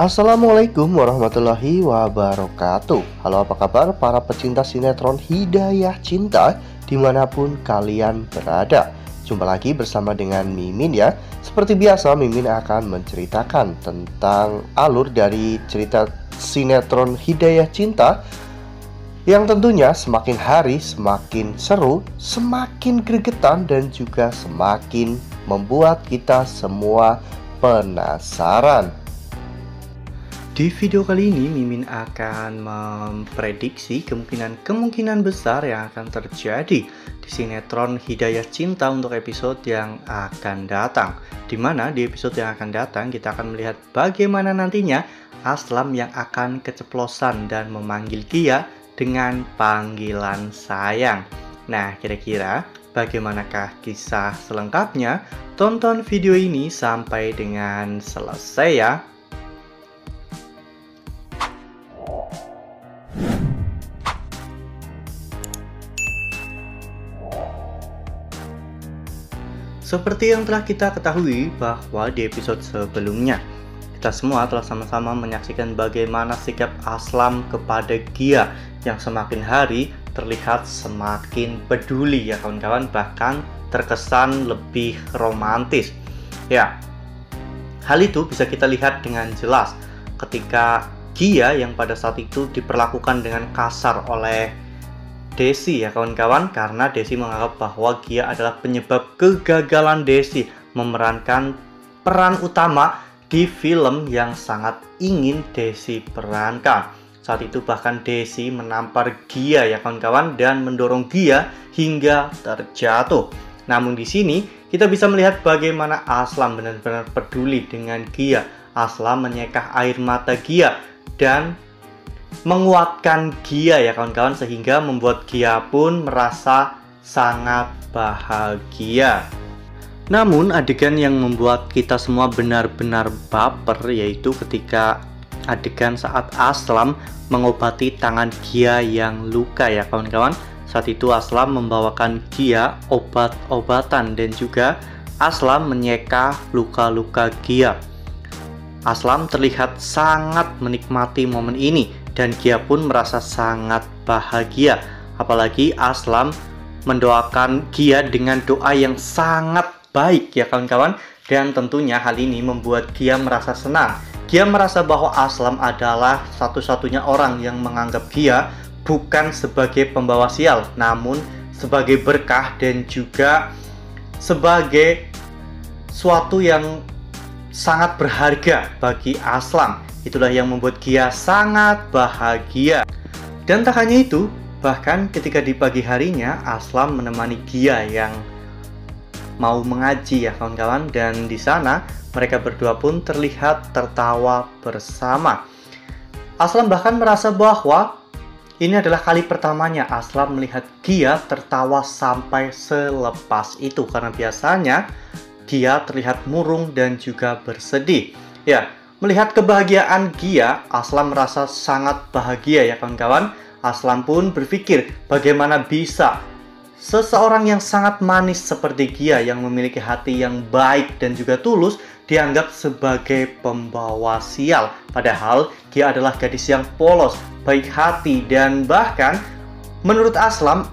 Assalamualaikum warahmatullahi wabarakatuh. Halo, apa kabar para pecinta sinetron Hidayah Cinta dimanapun kalian berada. Jumpa lagi bersama dengan Mimin ya. Seperti biasa, Mimin akan menceritakan tentang alur dari cerita sinetron Hidayah Cinta yang tentunya semakin hari semakin seru, semakin gregetan, dan juga semakin membuat kita semua penasaran. Di video kali ini, Mimin akan memprediksi kemungkinan besar yang akan terjadi di sinetron Hidayah Cinta untuk episode yang akan datang. Dimana di episode yang akan datang, kita akan melihat bagaimana nantinya Aslam yang akan keceplosan dan memanggil Gia dengan panggilan sayang. Nah, kira-kira bagaimanakah kisah selengkapnya? Tonton video ini sampai dengan selesai ya. Seperti yang telah kita ketahui bahwa di episode sebelumnya, kita semua telah sama-sama menyaksikan bagaimana sikap Aslam kepada Gia yang semakin hari terlihat semakin peduli ya kawan-kawan, bahkan terkesan lebih romantis. Ya, hal itu bisa kita lihat dengan jelas ketika Gia yang pada saat itu diperlakukan dengan kasar oleh Desi ya kawan-kawan, karena Desi menganggap bahwa Gia adalah penyebab kegagalan Desi memerankan peran utama di film yang sangat ingin Desi perankan. Saat itu bahkan Desi menampar Gia ya kawan-kawan dan mendorong Gia hingga terjatuh. Namun di sini kita bisa melihat bagaimana Aslam benar-benar peduli dengan Gia. Aslam menyekah air mata Gia dan menguatkan Gia ya kawan-kawan, sehingga membuat Gia pun merasa sangat bahagia. Namun adegan yang membuat kita semua benar-benar baper yaitu ketika adegan saat Aslam mengobati tangan Gia yang luka ya kawan-kawan. Saat itu Aslam membawakan Gia obat-obatan dan juga Aslam menyeka luka-luka Gia. Aslam terlihat sangat menikmati momen ini dan Gia pun merasa sangat bahagia. Apalagi Aslam mendoakan Gia dengan doa yang sangat baik ya kawan-kawan. Dan tentunya hal ini membuat Gia merasa senang. Gia merasa bahwa Aslam adalah satu-satunya orang yang menganggap Gia bukan sebagai pembawa sial, namun sebagai berkah dan juga sebagai suatu yang sangat berharga bagi Aslam. Itulah yang membuat Gia sangat bahagia. Dan tak hanya itu, bahkan ketika di pagi harinya Aslam menemani Gia yang mau mengaji ya kawan-kawan, dan di sana mereka berdua pun terlihat tertawa bersama. Aslam bahkan merasa bahwa ini adalah kali pertamanya Aslam melihat Gia tertawa sampai selepas itu, karena biasanya Gia terlihat murung dan juga bersedih. Ya, melihat kebahagiaan Gia, Aslam merasa sangat bahagia ya kawan-kawan. Aslam pun berpikir bagaimana bisa seseorang yang sangat manis seperti Gia yang memiliki hati yang baik dan juga tulus dianggap sebagai pembawa sial. Padahal Gia adalah gadis yang polos, baik hati, dan bahkan menurut Aslam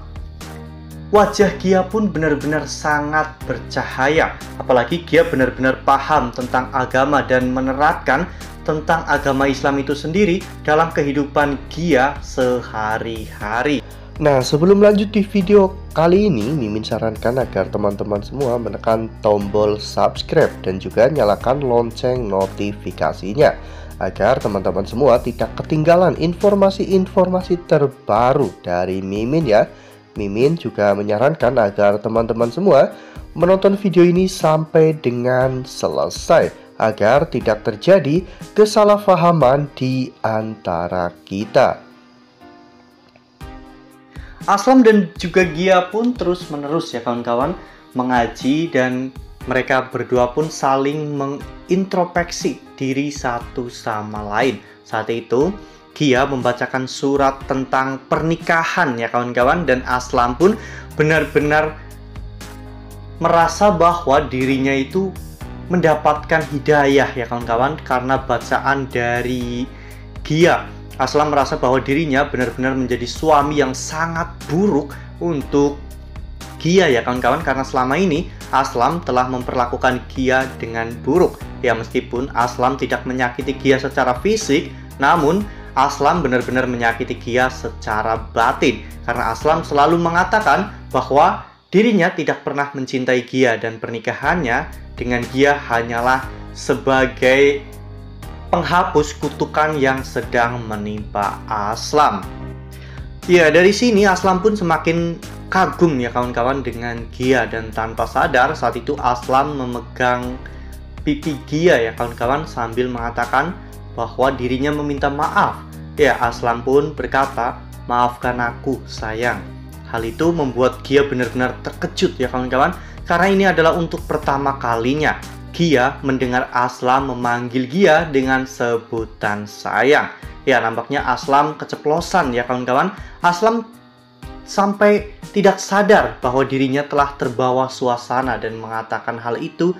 wajah Gia pun benar-benar sangat bercahaya. Apalagi Gia benar-benar paham tentang agama dan menerapkan tentang agama Islam itu sendiri dalam kehidupan Gia sehari-hari. Nah, sebelum lanjut di video kali ini, Mimin sarankan agar teman-teman semua menekan tombol subscribe dan juga nyalakan lonceng notifikasinya, agar teman-teman semua tidak ketinggalan informasi-informasi terbaru dari Mimin ya. Mimin juga menyarankan agar teman-teman semua menonton video ini sampai dengan selesai, agar tidak terjadi kesalahpahaman di antara kita. Aslam dan juga Gia pun terus-menerus ya kawan-kawan mengaji, dan mereka berdua pun saling mengintrospeksi diri satu sama lain. Saat itu Gia membacakan surat tentang pernikahan ya kawan-kawan, dan Aslam pun benar-benar merasa bahwa dirinya itu mendapatkan hidayah ya kawan-kawan karena bacaan dari Gia. Aslam merasa bahwa dirinya benar-benar menjadi suami yang sangat buruk untuk Gia ya kawan-kawan, karena selama ini Aslam telah memperlakukan Gia dengan buruk. Ya, meskipun Aslam tidak menyakiti Gia secara fisik, namun Aslam benar-benar menyakiti Gia secara batin, karena Aslam selalu mengatakan bahwa dirinya tidak pernah mencintai Gia dan pernikahannya dengan Gia hanyalah sebagai penghapus kutukan yang sedang menimpa Aslam. Ya, dari sini Aslam pun semakin kagum ya kawan-kawan dengan Gia, dan tanpa sadar saat itu Aslam memegang pipi Gia ya kawan-kawan sambil mengatakan bahwa dirinya meminta maaf. Ya, Aslam pun berkata, "Maafkan aku, sayang." Hal itu membuat Gia benar-benar terkejut ya kawan-kawan, karena ini adalah untuk pertama kalinya Gia mendengar Aslam memanggil Gia dengan sebutan sayang. Ya, nampaknya Aslam keceplosan ya kawan-kawan. Aslam sampai tidak sadar bahwa dirinya telah terbawa suasana dan mengatakan hal itu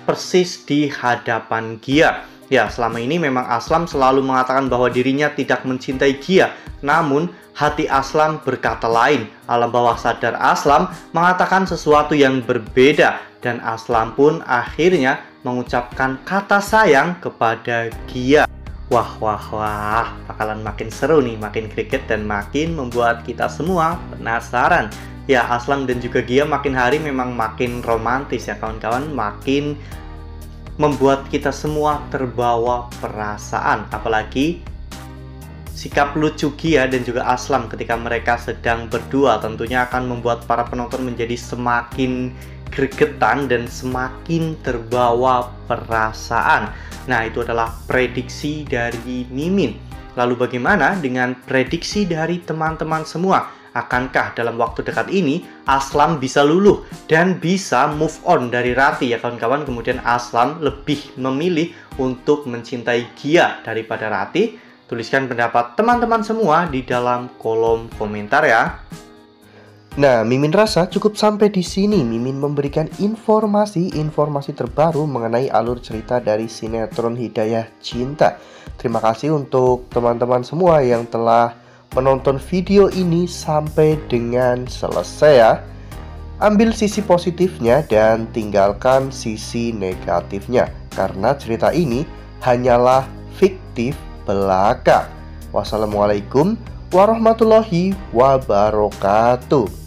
persis di hadapan Gia. Ya, selama ini memang Aslam selalu mengatakan bahwa dirinya tidak mencintai Gia, namun hati Aslam berkata lain. Alam bawah sadar Aslam mengatakan sesuatu yang berbeda, dan Aslam pun akhirnya mengucapkan kata sayang kepada Gia. Wah, bakalan makin seru nih, makin greget dan makin membuat kita semua penasaran. Ya, Aslam dan juga Gia makin hari memang makin romantis ya kawan-kawan, makin membuat kita semua terbawa perasaan. Apalagi sikap lucu Gia dan juga Aslam ketika mereka sedang berdua tentunya akan membuat para penonton menjadi semakin gregetan dan semakin terbawa perasaan. Nah, itu adalah prediksi dari Mimin. Lalu bagaimana dengan prediksi dari teman-teman semua? Akankah dalam waktu dekat ini Aslam bisa luluh dan bisa move on dari Rati ya kawan-kawan? Kemudian Aslam lebih memilih untuk mencintai Gia daripada Rati? Tuliskan pendapat teman-teman semua di dalam kolom komentar ya. Nah, Mimin rasa cukup sampai di sini. Mimin memberikan informasi terbaru mengenai alur cerita dari sinetron Hidayah Cinta. Terima kasih untuk teman-teman semua yang telah menonton video ini sampai dengan selesai ya. Ambil sisi positifnya dan tinggalkan sisi negatifnya, karena cerita ini hanyalah fiktif belaka. Wassalamualaikum warahmatullahi wabarakatuh.